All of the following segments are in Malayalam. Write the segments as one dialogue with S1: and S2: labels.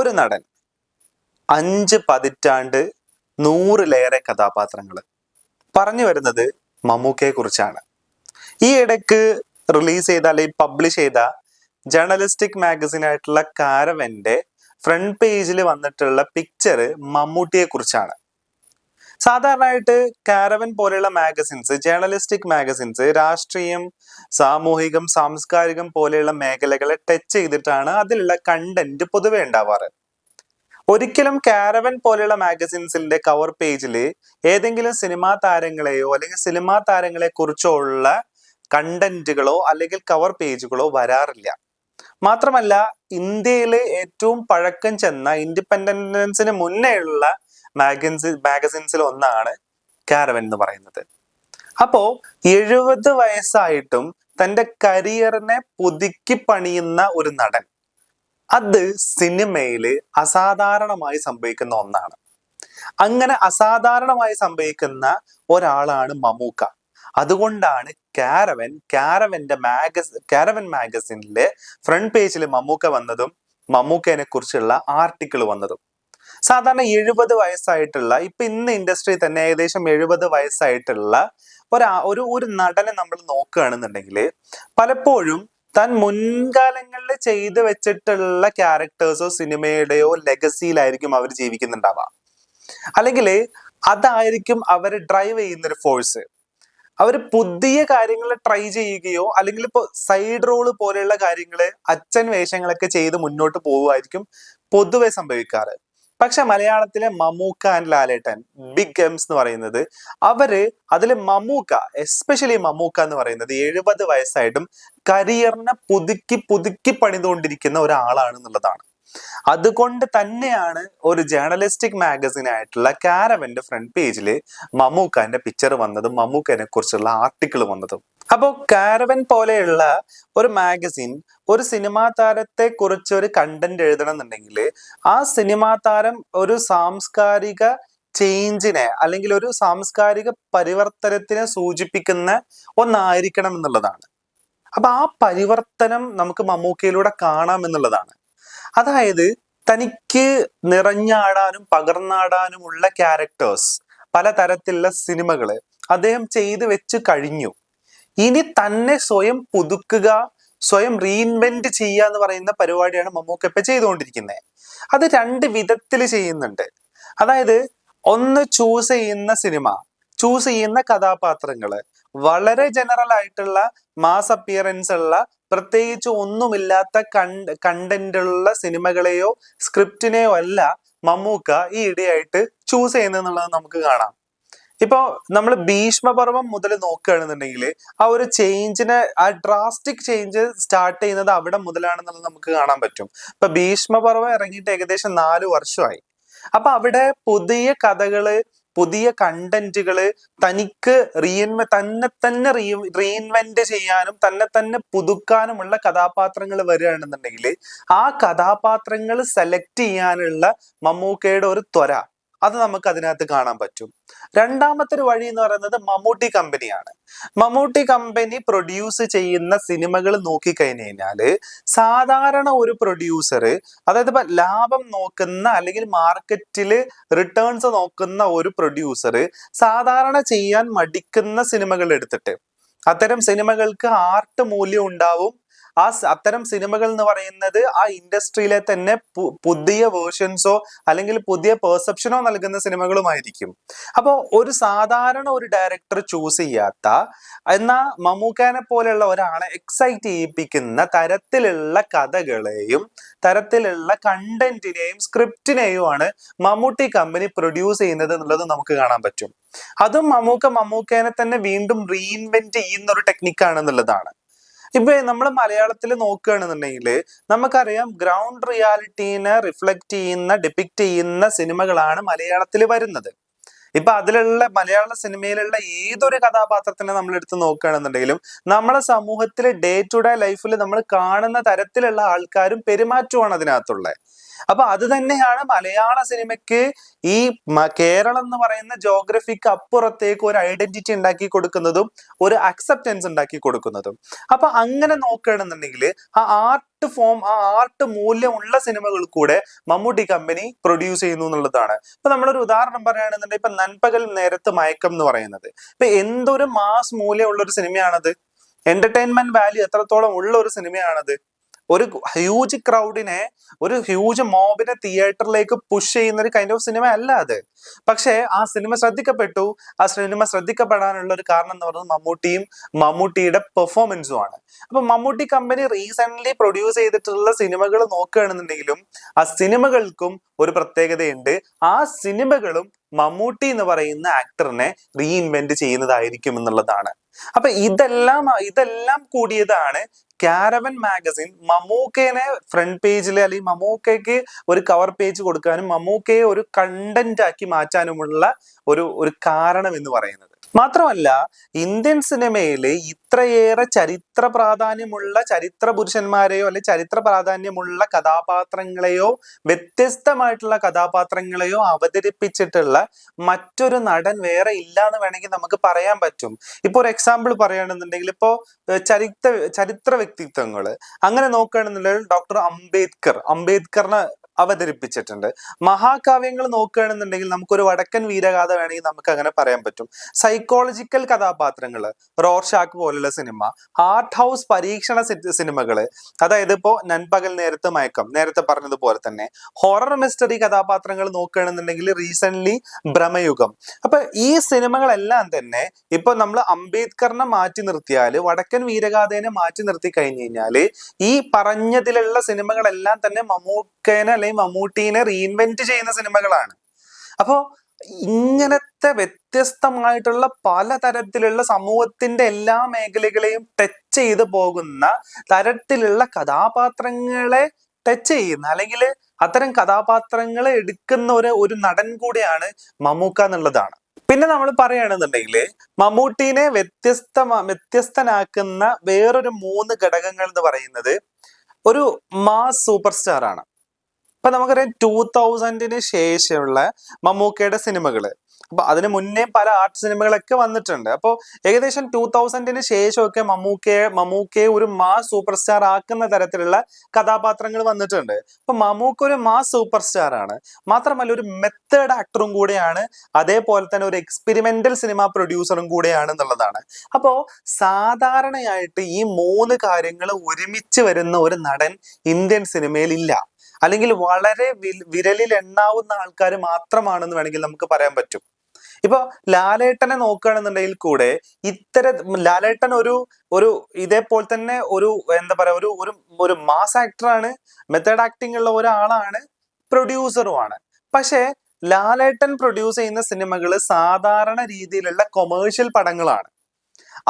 S1: ഒരു നടൻ 5 പതിറ്റാണ്ട് 100-ലേറെ കഥാപാത്രങ്ങൾ. പറഞ്ഞു വരുന്നത് മമ്മൂക്കയെ കുറിച്ചാണ്. ഈ ഇടയ്ക്ക് റിലീസ് ചെയ്ത അല്ലെങ്കിൽ പബ്ലിഷ് ചെയ്ത ജേർണലിസ്റ്റിക് മാഗസിൻ ആയിട്ടുള്ള കാരവന്റെ ഫ്രണ്ട് പേജിൽ വന്നിട്ടുള്ള പിക്ചർ മമ്മൂട്ടിയെ കുറിച്ചാണ്. സാധാരണയായിട്ട് കാരവൻ പോലെയുള്ള മാഗസിൻസ്, ജേർണലിസ്റ്റിക് മാഗസിൻസ് രാഷ്ട്രീയം, സാമൂഹികം, സാംസ്കാരികം പോലെയുള്ള മേഖലകളെ ടച്ച് ചെയ്തിട്ടാണ് അതിലുള്ള കണ്ടന്റ് പൊതുവെ ഉണ്ടാവാറ്. ഒരിക്കലും കാരവൻ പോലെയുള്ള മാഗസിൻസിന്റെ കവർ പേജിൽ ഏതെങ്കിലും സിനിമാ താരങ്ങളെയോ അല്ലെങ്കിൽ സിനിമാ താരങ്ങളെ കുറിച്ചോ ഉള്ള കണ്ടന്റുകളോ അല്ലെങ്കിൽ കവർ പേജുകളോ വരാറില്ല. മാത്രമല്ല, ഇന്ത്യയിലെ ഏറ്റവും പഴക്കം ചെന്ന ഇൻഡിപെൻഡൻസിന് മുന്നേ ഉള്ള മാഗസിൻസിൽ ഒന്നാണ് കാരവൻ എന്ന് പറയുന്നത്. അപ്പോ 70 വയസ്സായിട്ടും തന്റെ കരിയറിനെ പുതുക്കി പണിയുന്ന ഒരു നടൻ, അത് സിനിമയില് അസാധാരണമായി സംഭവിക്കുന്ന ഒന്നാണ്. അങ്ങനെ അസാധാരണമായി സംഭവിക്കുന്ന ഒരാളാണ് മമ്മൂക്ക. അതുകൊണ്ടാണ് കാരവൻ മാഗസിനിലെ ഫ്രണ്ട് പേജിൽ മമ്മൂക്ക വന്നതും മമ്മൂക്കനെ കുറിച്ചുള്ള ആർട്ടിക്കിൾ വന്നതും. സാധാരണ 70 വയസ്സായിട്ടുള്ള, ഇന്ന് ഇൻഡസ്ട്രി തന്നെ ഏകദേശം 70 വയസ്സായിട്ടുള്ള ഒരു നടനെ നമ്മൾ നോക്കുകയാണെന്നുണ്ടെങ്കിൽ പലപ്പോഴും താൻ മുൻകാലങ്ങളിൽ ചെയ്തു വെച്ചിട്ടുള്ള ക്യാരക്ടേഴ്സോ സിനിമയുടെയോ ലെഗസിയിലായിരിക്കും അവർ ജീവിക്കുന്നുണ്ടാവുക. അല്ലെങ്കിൽ അതായിരിക്കും അവർ ഡ്രൈവ് ചെയ്യുന്നൊരു ഫോഴ്സ്. അവർ പുതിയ കാര്യങ്ങൾ ട്രൈ ചെയ്യുകയോ അല്ലെങ്കിൽ ഇപ്പോൾ സൈഡ് റോള് പോലെയുള്ള കാര്യങ്ങൾ, അച്ഛൻ വേഷങ്ങളൊക്കെ ചെയ്ത് മുന്നോട്ട് പോവുമായിരിക്കും പൊതുവെ സംഭവിക്കാറ്. പക്ഷെ മലയാളത്തിലെ മമ്മൂക്ക ആൻഡ് ലാലേട്ടൻ, ബിഗ് എംസ് എന്ന് പറയുന്നത്, അതിൽ മമ്മൂക്ക, എസ്പെഷ്യലി മമ്മൂക്ക എന്ന് പറയുന്നത് 70 വയസ്സായിട്ടും കരിയറിനെ പുതുക്കി പണിതുകൊണ്ടിരിക്കുന്ന ഒരാളാണെന്നുള്ളതാണ്. അതുകൊണ്ട് തന്നെയാണ് ഒരു ജേർണലിസ്റ്റിക് മാഗസിൻ ആയിട്ടുള്ള കാരവന്റെ ഫ്രണ്ട് പേജിൽ മമ്മൂക്കാന്റെ പിക്ചർ വന്നതും മമ്മൂക്കനെ കുറിച്ചുള്ള ആർട്ടിക്കിൾ വന്നതും. അപ്പോൾ കാരവൻ പോലെയുള്ള ഒരു മാഗസിൻ ഒരു സിനിമാ താരത്തെ കുറിച്ച് ഒരു കണ്ടന്റ് എഴുതണം എന്നുണ്ടെങ്കിൽ ആ സിനിമാ താരം ഒരു സാംസ്കാരിക ചേഞ്ചിനെ അല്ലെങ്കിൽ ഒരു സാംസ്കാരിക പരിവർത്തനത്തിനെ സൂചിപ്പിക്കുന്ന ഒന്നായിരിക്കണം എന്നുള്ളതാണ്. അപ്പൊ ആ പരിവർത്തനം നമുക്ക് മമ്മൂക്കയിലൂടെ കാണാം എന്നുള്ളതാണ്. അതായത് തനിക്ക് നിറഞ്ഞാടാനും പകർന്നാടാനുമുള്ള ക്യാരക്ടേഴ്സ്, പലതരത്തിലുള്ള സിനിമകള് അദ്ദേഹം ചെയ്തു വെച്ച് കഴിഞ്ഞു. ഇനി തന്നെ സ്വയം പുതുക്കുക, സ്വയം റീഇൻവെന്റ് ചെയ്യുക എന്ന് പറയുന്ന പരിപാടിയാണ് മമ്മൂക്ക ഇപ്പൊ ചെയ്തുകൊണ്ടിരിക്കുന്നത്. അത് 2 വിധത്തിൽ ചെയ്യുന്നുണ്ട്. അതായത് ഒന്ന് ചൂസ് ചെയ്യുന്ന സിനിമ, ചൂസ് ചെയ്യുന്ന കഥാപാത്രങ്ങള് വളരെ ജനറൽ ആയിട്ടുള്ള മാസ് അപ്പിയറൻസ് ഉള്ള, പ്രത്യേകിച്ച് ഒന്നുമില്ലാത്ത കണ്ടന്റ് ഉള്ള സിനിമകളെയോ സ്ക്രിപ്റ്റിനെയോ അല്ല മമ്മൂക്ക ഈ ഇടയായിട്ട് ചൂസ് ചെയ്യുന്നത് നമുക്ക് കാണാം. ഇപ്പോ നമ്മൾ ഭീഷ്മപർവം മുതൽ നോക്കുകയാണെന്നുണ്ടെങ്കിൽ ആ ഒരു ചേഞ്ചിനെ, ആ ഡ്രാസ്റ്റിക് ചേഞ്ച് സ്റ്റാർട്ട് ചെയ്യുന്നത് അവിടെ മുതലാണെന്നുള്ളത് നമുക്ക് കാണാൻ പറ്റും. ഇപ്പൊ ഭീഷ്മപർവം ഇറങ്ങിയിട്ട് ഏകദേശം 4 വർഷമായി. അപ്പൊ അവിടെ പുതിയ കഥകള്, പുതിയ കണ്ടന്റുകള്, തനിക്ക് തന്നെ റീഇൻവെന്റ് ചെയ്യാനും തന്നെ പുതുക്കാനുമുള്ള കഥാപാത്രങ്ങൾ വരികയാണെന്നുണ്ടെങ്കിൽ ആ കഥാപാത്രങ്ങൾ സെലക്ട് ചെയ്യാനുള്ള മമ്മൂക്കയുടെ ഒരു ത്വര, അത് നമുക്ക് അതിനകത്ത് കാണാൻ പറ്റും. രണ്ടാമത്തെ ഒരു വഴി എന്ന് പറയുന്നത് മമ്മൂട്ടി കമ്പനിയാണ്. മമ്മൂട്ടി കമ്പനി പ്രൊഡ്യൂസ് ചെയ്യുന്ന സിനിമകൾ നോക്കിക്കഴിഞ്ഞു കഴിഞ്ഞാല് സാധാരണ ഒരു പ്രൊഡ്യൂസർ, അതായത് ഇപ്പൊ ലാഭം നോക്കുന്ന അല്ലെങ്കിൽ മാർക്കറ്റില് റിട്ടേൺസ് നോക്കുന്ന ഒരു പ്രൊഡ്യൂസർ സാധാരണ ചെയ്യാൻ മടിക്കുന്ന സിനിമകൾ എടുത്തിട്ട്, അത്തരം സിനിമകൾക്ക് ആർട്ട് മൂല്യം ഉണ്ടാവും, അത്തരം സിനിമകൾ എന്ന് പറയുന്നത് ആ ഇൻഡസ്ട്രിയിലെ തന്നെ പുതിയ വേർഷൻസോ അല്ലെങ്കിൽ പുതിയ പെർസെപ്ഷനോ നൽകുന്ന സിനിമകളുമായിരിക്കും. അപ്പോൾ ഒരു സാധാരണ ഒരു ഡയറക്ടർ ചൂസ് ചെയ്യാത്ത, എന്നാൽ മമ്മൂക്കനെ പോലെയുള്ള ഒരാളെ എക്സൈറ്റ് ചെയ്യിപ്പിക്കുന്ന തരത്തിലുള്ള കഥകളെയും തരത്തിലുള്ള കണ്ടന്റിനെയും സ്ക്രിപ്റ്റിനെയുമാണ് മമ്മൂട്ടി കമ്പനി പ്രൊഡ്യൂസ് ചെയ്യുന്നത് എന്നുള്ളത് നമുക്ക് കാണാൻ പറ്റും. അതും മമ്മൂക്കനെ തന്നെ വീണ്ടും റീഇൻവെന്റ് ചെയ്യുന്ന ഒരു ടെക്നിക്കാണെന്നുള്ളതാണ്. ഇപ്പൊ നമ്മൾ മലയാളത്തിൽ നോക്കുകയാണെന്നുണ്ടെങ്കിൽ നമുക്കറിയാം, ഗ്രൗണ്ട് റിയാലിറ്റീനെ റിഫ്ലക്ട് ചെയ്യുന്ന, ഡിപ്പിക്ട് ചെയ്യുന്ന സിനിമകളാണ് മലയാളത്തിൽ വരുന്നത്. ഇപ്പൊ അതിലുള്ള മലയാള സിനിമയിലുള്ള ഏതൊരു കഥാപാത്രത്തിനെ നമ്മൾ എടുത്ത് നോക്കുകയാണെന്നുണ്ടെങ്കിലും നമ്മളെ സമൂഹത്തിലെ ഡേ ടു ഡേ ലൈഫിൽ നമ്മൾ കാണുന്ന തരത്തിലുള്ള ആൾക്കാരും പെരുമാറ്റമാണ് അതിനകത്തുള്ളത്. അപ്പൊ അത് തന്നെയാണ് മലയാള സിനിമയ്ക്ക് ഈ കേരളം എന്ന് പറയുന്ന ജോഗ്രഫിക്ക് അപ്പുറത്തേക്ക് ഒരു ഐഡന്റിറ്റി ഉണ്ടാക്കി കൊടുക്കുന്നതും ഒരു അക്സെപ്റ്റൻസ് ഉണ്ടാക്കി കൊടുക്കുന്നതും. അപ്പൊ അങ്ങനെ നോക്കുകയാണെന്നുണ്ടെങ്കിൽ ആ ആർട്ട് മൂല്യമുള്ള സിനിമകൾ കൂടെ മമ്മൂട്ടി കമ്പനി പ്രൊഡ്യൂസ് ചെയ്യുന്നു എന്നുള്ളതാണ്. ഇപ്പൊ നമ്മളൊരു ഉദാഹരണം പറയുകയാണെന്നുണ്ടെങ്കിൽ ഇപ്പൊ നൻപകൽ നേരത്ത് മയക്കം എന്ന് പറയുന്നത് ഇപ്പൊ എന്തൊരു മാസ് മൂല്യമുള്ള ഒരു സിനിമയാണത്. എന്റർടൈൻമെന്റ് വാല്യൂ എത്രത്തോളം ഉള്ള ഒരു സിനിമയാണത്. ഒരു ഹ്യൂജ് ക്രൗഡിനെ, ഒരു ഹ്യൂജ് മോബിനെ തിയേറ്ററിലേക്ക് പുഷ് ചെയ്യുന്ന ഒരു കൈൻഡ് ഓഫ് സിനിമ അല്ല അത്. പക്ഷേ ആ സിനിമ ശ്രദ്ധിക്കപ്പെട്ടു. ആ സിനിമ ശ്രദ്ധിക്കപ്പെടാനുള്ള ഒരു കാരണം എന്ന് പറയുന്നത് മമ്മൂട്ടിയും മമ്മൂട്ടിയുടെ പെർഫോമൻസും ആണ്. അപ്പൊ മമ്മൂട്ടി കമ്പനി റീസെന്റ് പ്രൊഡ്യൂസ് ചെയ്തിട്ടുള്ള സിനിമകൾ നോക്കുകയാണെന്നുണ്ടെങ്കിലും ആ സിനിമകൾക്കും ഒരു പ്രത്യേകതയുണ്ട്. ആ സിനിമകളും മമ്മൂട്ടി എന്ന് പറയുന്ന ആക്ടറിനെ റീഇൻവെന്റ് ചെയ്യുന്നതായിരിക്കും എന്നുള്ളതാണ്. അപ്പൊ ഇതെല്ലാം കൂടിയതാണ് കാരവൻ മാഗസിൻ മമ്മൂക്കേനെ ഫ്രണ്ട് പേജിൽ അല്ലെങ്കിൽ മമ്മൂക്കയ്ക്ക് ഒരു കവർ പേജ് കൊടുക്കാനും മമ്മൂക്കയെ ഒരു കണ്ടന്റ് ആക്കി മാറ്റാനുമുള്ള ഒരു കാരണം എന്ന് പറയുന്നത്. മാത്രമല്ല ഇന്ത്യൻ സിനിമയിൽ ഇത്രയേറെ ചരിത്ര പ്രാധാന്യമുള്ള ചരിത്ര പുരുഷന്മാരെയോ അല്ലെങ്കിൽ ചരിത്ര പ്രാധാന്യമുള്ള കഥാപാത്രങ്ങളെയോ വ്യത്യസ്തമായിട്ടുള്ള കഥാപാത്രങ്ങളെയോ അവതരിപ്പിച്ചിട്ടുള്ള മറ്റൊരു നടൻ വേറെ ഇല്ല എന്ന് വേണമെങ്കിൽ നമുക്ക് പറയാൻ പറ്റും. ഇപ്പൊ ഒരു എക്സാമ്പിൾ പറയുകയാണെന്നുണ്ടെങ്കിൽ ഇപ്പോ ചരിത്ര വ്യക്തിത്വങ്ങൾ അങ്ങനെ നോക്കുകയാണെന്നുണ്ടെങ്കിൽ ഡോക്ടർ അംബേദ്കറിനെ അവതരിപ്പിച്ചിട്ടുണ്ട്. മഹാകാവ്യങ്ങൾ നോക്കുകയാണെന്നുണ്ടെങ്കിൽ നമുക്കൊരു വടക്കൻ വീരഗാഥ വേണമെങ്കിൽ നമുക്ക് അങ്ങനെ പറയാൻ പറ്റും. സൈക്കോളജിക്കൽ കഥാപാത്രങ്ങൾ, റോർഷാക്ക് പോലുള്ള സിനിമ, ആർട്ട് ഹൗസ് പരീക്ഷണ സിനിമകള്, അതായത് ഇപ്പോ നൻപകൽ നേരത്ത് മയക്കം, നേരത്തെ പറഞ്ഞതുപോലെ തന്നെ ഹൊറർ മിസ്റ്ററി കഥാപാത്രങ്ങൾ നോക്കുകയാണെന്നുണ്ടെങ്കിൽ റീസെന്റ് ഭ്രമയുഗം. അപ്പൊ ഈ സിനിമകളെല്ലാം തന്നെ ഇപ്പൊ നമ്മൾ അംബേദ്കറിനെ മാറ്റി നിർത്തിയാല്, വടക്കൻ വീരഗാഥേനെ മാറ്റി നിർത്തി കഴിഞ്ഞു കഴിഞ്ഞാല് ഈ പറഞ്ഞതിലുള്ള സിനിമകളെല്ലാം തന്നെ മമ്മൂക്കേനെ അല്ലെങ്കിൽ മമ്മൂട്ടീനെ റീഇൻവെന്റ് ചെയ്യുന്ന സിനിമകളാണ്. അപ്പോ ഇങ്ങനത്തെ വ്യത്യസ്തമായിട്ടുള്ള പലതരത്തിലുള്ള സമൂഹത്തിന്റെ എല്ലാ മേഖലകളെയും ടച്ച് ചെയ്ത് പോകുന്ന തരത്തിലുള്ള കഥാപാത്രങ്ങളെ ടച്ച് ചെയ്യുന്ന അല്ലെങ്കിൽ അത്തരം കഥാപാത്രങ്ങളെ എടുക്കുന്ന ഒരു നടൻ കൂടിയാണ് മമ്മൂക്ക എന്നുള്ളതാണ്. പിന്നെ നമ്മൾ പറയുകയാണെന്നുണ്ടെങ്കിൽ മമ്മൂട്ടീനെ വ്യത്യസ്തനാക്കുന്ന വേറൊരു 3 ഘടകങ്ങൾ എന്ന് പറയുന്നത് ഒരു മാസ് സൂപ്പർ സ്റ്റാർ ആണ്. ഇപ്പൊ നമുക്കറിയാം 2000 ശേഷമുള്ള മമ്മൂക്കയുടെ സിനിമകള്, അപ്പൊ അതിന് മുന്നേ പല ആർട്ട് സിനിമകളൊക്കെ വന്നിട്ടുണ്ട്. അപ്പോൾ ഏകദേശം 2000 ശേഷമൊക്കെ മമ്മൂക്കയെ ഒരു മാസ് സൂപ്പർ സ്റ്റാർ ആക്കുന്ന തരത്തിലുള്ള കഥാപാത്രങ്ങൾ വന്നിട്ടുണ്ട്. അപ്പൊ മമ്മൂക്ക ഒരു മാസ് സൂപ്പർ സ്റ്റാർ ആണ്, മാത്രമല്ല ഒരു മെത്തേഡ് ആക്ടറും കൂടെയാണ്, അതേപോലെ തന്നെ ഒരു എക്സ്പെരിമെന്റൽ സിനിമ പ്രൊഡ്യൂസറും കൂടെയാണ് എന്നുള്ളതാണ്. അപ്പോ സാധാരണയായിട്ട് ഈ 3 കാര്യങ്ങൾ ഒരുമിച്ച് വരുന്ന ഒരു നടൻ ഇന്ത്യൻ സിനിമയിൽ ഇല്ല, അല്ലെങ്കിൽ വളരെ വിരലിൽ എണ്ണാവുന്ന ആൾക്കാർ മാത്രമാണെന്ന് വേണമെങ്കിൽ നമുക്ക് പറയാൻ പറ്റും. ഇപ്പൊ ലാലേട്ടനെ നോക്കുകയാണെന്നുണ്ടെങ്കിൽ കൂടെ ലാലേട്ടൻ ഒരു ഇതേപോലെ തന്നെ എന്താ പറയാ ഒരു മാസ് ആക്ടറാണ്, മെത്തേഡ് ആക്ടിംഗ് ഉള്ള ഒരാളാണ്, പ്രൊഡ്യൂസറുമാണ്. പക്ഷെ ലാലേട്ടൻ പ്രൊഡ്യൂസ് ചെയ്യുന്ന സിനിമകൾ സാധാരണ രീതിയിലുള്ള കൊമേഴ്ഷ്യൽ പടങ്ങളാണ്.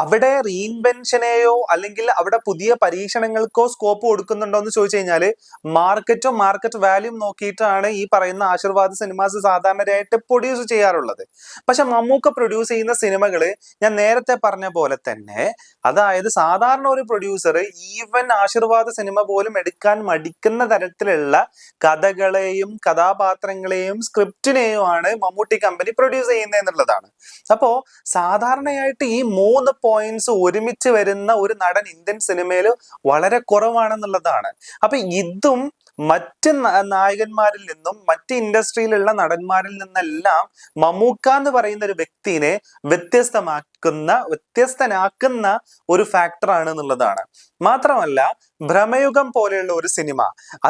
S1: അവിടെ റീഇൻവെൻഷനെയോ അല്ലെങ്കിൽ അവിടെ പുതിയ പരീക്ഷണങ്ങൾക്കോ സ്കോപ്പ് കൊടുക്കുന്നുണ്ടോ എന്ന് ചോദിച്ചു കഴിഞ്ഞാല് മാർക്കറ്റ് വാല്യൂ നോക്കിയിട്ടാണ് ഈ പറയുന്ന ആശീർവാദ് സിനിമാസ് സാധാരണയായിട്ട് പ്രൊഡ്യൂസ് ചെയ്യാറുള്ളത്. പക്ഷെ മമ്മൂക്ക പ്രൊഡ്യൂസ് ചെയ്യുന്ന സിനിമകള് ഞാൻ നേരത്തെ പറഞ്ഞ പോലെ തന്നെ, അതായത് സാധാരണ ഒരു പ്രൊഡ്യൂസർ ഈവൻ ആശീർവാദ സിനിമ പോലും എടുക്കാൻ മടിക്കുന്ന തരത്തിലുള്ള കഥകളെയും കഥാപാത്രങ്ങളെയും സ്ക്രിപ്റ്റിനെയും ആണ് മമ്മൂട്ടി കമ്പനി പ്രൊഡ്യൂസ് ചെയ്യുന്നത് എന്നുള്ളതാണ്. അപ്പോ സാധാരണയായിട്ട് ഈ 3 പോയിന്റ്സ് ഒരുമിച്ച് വരുന്ന ഒരു നടൻ ഇന്ത്യൻ സിനിമയിൽ വളരെ കുറവാണെന്നുള്ളതാണ്. അപ്പൊ ഇതും മറ്റ് നായകന്മാരിൽ നിന്നും മറ്റ് ഇൻഡസ്ട്രിയിലുള്ള നടന്മാരിൽ നിന്നെല്ലാം മമ്മൂക്ക എന്ന് പറയുന്ന ഒരു വ്യക്തിനെ വ്യത്യസ്തനാക്കുന്ന ഒരു ഫാക്ടറാണ് എന്നുള്ളതാണ്. മാത്രമല്ല ഭ്രമയുഗം പോലെയുള്ള ഒരു സിനിമ,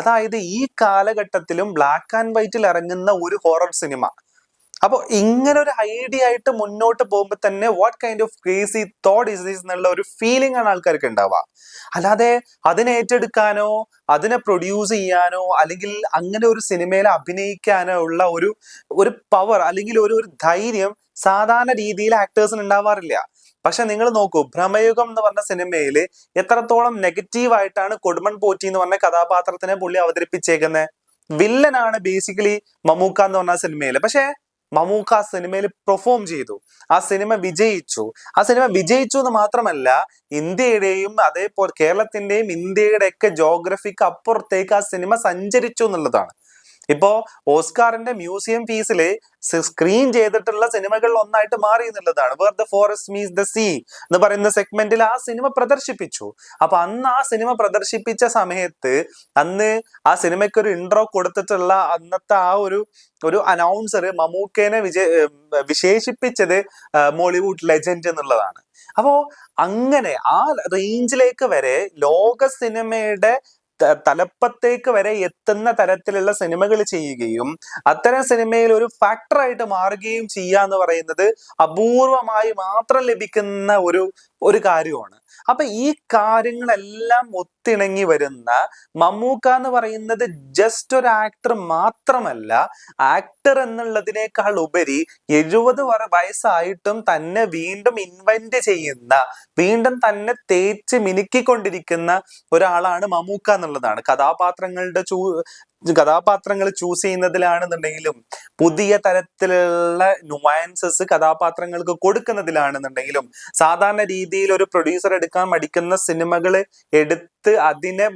S1: അതായത് ഈ കാലഘട്ടത്തിലും ബ്ലാക്ക് ആൻഡ് വൈറ്റിൽ ഇറങ്ങുന്ന ഒരു ഹൊറർ സിനിമ. അപ്പൊ ഇങ്ങനെ ഒരു ഐഡിയ ആയിട്ട് മുന്നോട്ട് പോകുമ്പോൾ തന്നെ what kind of crazy thought is this എന്നുള്ള ഒരു ഫീലിംഗ് ആണ് ആൾക്കാർക്ക് ഉണ്ടാവുക. അല്ലാതെ അതിനെ ഏറ്റെടുക്കാനോ അതിനെ പ്രൊഡ്യൂസ് ചെയ്യാനോ അല്ലെങ്കിൽ അങ്ങനെ ഒരു സിനിമയിൽ അഭിനയിക്കാനോ ഉള്ള ഒരു പവർ അല്ലെങ്കിൽ ഒരു ധൈര്യം സാധാരണ രീതിയിൽ ആക്ടേഴ്സിന് ഉണ്ടാവാറില്ല. പക്ഷെ നിങ്ങൾ നോക്കൂ, ഭ്രമയുഗം എന്ന് പറഞ്ഞ സിനിമയിൽ എത്രത്തോളം നെഗറ്റീവ് ആയിട്ടാണ് കൊടുമൺ പോറ്റി എന്ന് പറഞ്ഞ കഥാപാത്രത്തിനെ പുള്ളി അവതരിപ്പിച്ചേക്കുന്നത്. വില്ലനാണ് ബേസിക്കലി മമ്മൂക്ക എന്ന് പറഞ്ഞ സിനിമയിൽ. പക്ഷെ മമ്മൂക്ക ആ സിനിമയിൽ പെർഫോം ചെയ്തു, ആ സിനിമ വിജയിച്ചു. ആ സിനിമ വിജയിച്ചു എന്ന് മാത്രമല്ല, ഇന്ത്യയുടെയും അതേപോലെ കേരളത്തിന്റെയും ഇന്ത്യയുടെ ഒക്കെ ജോഗ്രഫിക്ക് അപ്പുറത്തേക്ക് ആ സിനിമ സഞ്ചരിച്ചു എന്നുള്ളതാണ്. ഇപ്പോ ഓസ്കാറിന്റെ മ്യൂസിയം പീസിൽ സ്ക്രീൻ ചെയ്തിട്ടുള്ള സിനിമകളിൽ ഒന്നായിട്ട് മാറി എന്നുള്ളതാണ്. Where the forest meets the sea എന്ന് പറയുന്ന സെഗ്മെന്റിൽ ആ സിനിമ പ്രദർശിപ്പിച്ചു. അപ്പൊ അന്ന് ആ സിനിമ പ്രദർശിപ്പിച്ച സമയത്ത് അന്ന് ആ സിനിമയ്ക്ക് ഒരു ഇൻട്രോ കൊടുത്തിട്ടുള്ള അന്നത്തെ ആ ഒരു അനൗൺസർ മമ്മൂക്കേനെ വിശേഷിപ്പിച്ചത് മോളിവുഡ് ലെജൻഡ് എന്നുള്ളതാണ്. അപ്പോ അങ്ങനെ ആ റേഞ്ചിലേക്ക് വരെ ലോക സിനിമയുടെ തലപ്പത്തേക്ക് വരെ എത്തുന്ന തരത്തിലുള്ള സിനിമകൾ ചെയ്യുകയും അത്തരം സിനിമയിൽ ഒരു ഫാക്ടറായിട്ട് മാറുകയും ചെയ്യുക എന്ന് പറയുന്നത് അപൂർവമായി മാത്രം ലഭിക്കുന്ന ഒരു കാര്യമാണ്. അപ്പൊ ഈ കാര്യങ്ങളെല്ലാം ഒത്തിണങ്ങി വരുന്ന മമ്മൂക്ക എന്ന് പറയുന്നത് ജസ്റ്റ് ഒരു ആക്ടർ മാത്രമല്ല, ആക്ടർ എന്നുള്ളതിനേക്കാൾ ഉപരി 70 വയസ്സായിട്ടും തന്നെ വീണ്ടും ഇൻവെന്റ് ചെയ്യുന്ന, വീണ്ടും തന്നെ തേച്ച് മിനുക്കിക്കൊണ്ടിരിക്കുന്ന ഒരാളാണ് മമ്മൂക്ക എന്നുള്ളതാണ്. കഥാപാത്രങ്ങൾ ചൂസ് ചെയ്യുന്നതിലാണെന്നുണ്ടെങ്കിലും പുതിയ തരത്തിലുള്ള നുവാൻസസ് കഥാപാത്രങ്ങൾക്ക് കൊടുക്കുന്നതിലാണെന്നുണ്ടെങ്കിലും സാധാരണ രീതിയിൽ ഒരു പ്രൊഡ്യൂസർ എടുക്കാൻ മടിക്കുന്ന സിനിമകൾ എടുത്ത് അതിനെ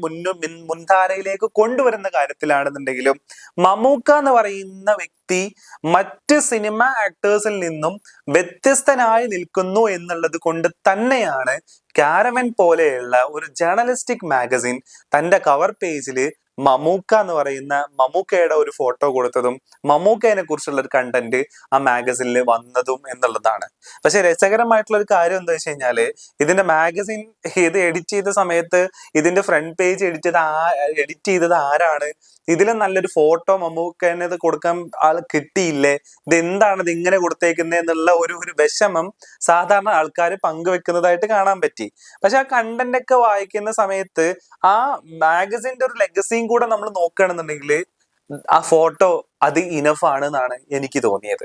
S1: മുൻധാരയിലേക്ക് കൊണ്ടുവരുന്ന കാര്യത്തിലാണെന്നുണ്ടെങ്കിലും മമ്മൂക്ക എന്ന് പറയുന്ന വ്യക്തി മറ്റ് സിനിമ ആക്ടേഴ്സിൽ നിന്നും വ്യത്യസ്തനായി നിൽക്കുന്നു എന്നുള്ളത് കൊണ്ട് തന്നെയാണ് കാരവൻ പോലെയുള്ള ഒരു ജേർണലിസ്റ്റിക് മാഗസിൻ തന്റെ കവർ പേജിൽ മമ്മൂക്ക എന്ന് പറയുന്ന മമ്മൂക്കയുടെ ഒരു ഫോട്ടോ കൊടുത്തതും മമ്മൂക്കയെ കുറിച്ചുള്ള ഒരു കണ്ടന്റ് ആ മാഗസിനിൽ വന്നതും എന്നുള്ളതാണ്. പക്ഷെ രസകരമായിട്ടുള്ള ഒരു കാര്യം എന്താ വെച്ച് കഴിഞ്ഞാല്, ഇതിന്റെ മാഗസിൻ ഇത് എഡിറ്റ് ചെയ്ത സമയത്ത് ഇതിന്റെ ഫ്രണ്ട് പേജ് എഡിറ്റ് ചെയ്തത് ആരാണ്, ഇതിലും നല്ലൊരു ഫോട്ടോ മമ്മൂക്കനെ കൊടുക്കാൻ ആൾ കിട്ടിയില്ലേ, ഇത് എന്താണ് ഇത് ഇങ്ങനെ കൊടുത്തേക്കുന്നത് എന്നുള്ള ഒരു വിഷമം സാധാരണ ആൾക്കാർ പങ്കുവെക്കുന്നതായിട്ട് കാണാൻ പറ്റി. പക്ഷെ ആ കണ്ടന്റ് ഒക്കെ വായിക്കുന്ന സമയത്ത് ആ മാഗസിന്റെ ഒരു ലെഗസിയും കൂടെ നമ്മൾ നോക്കുകയാണെന്നുണ്ടെങ്കിൽ ആ ഫോട്ടോ അത് ഇനഫ് ആണ് എന്നാണ് എനിക്ക് തോന്നിയത്.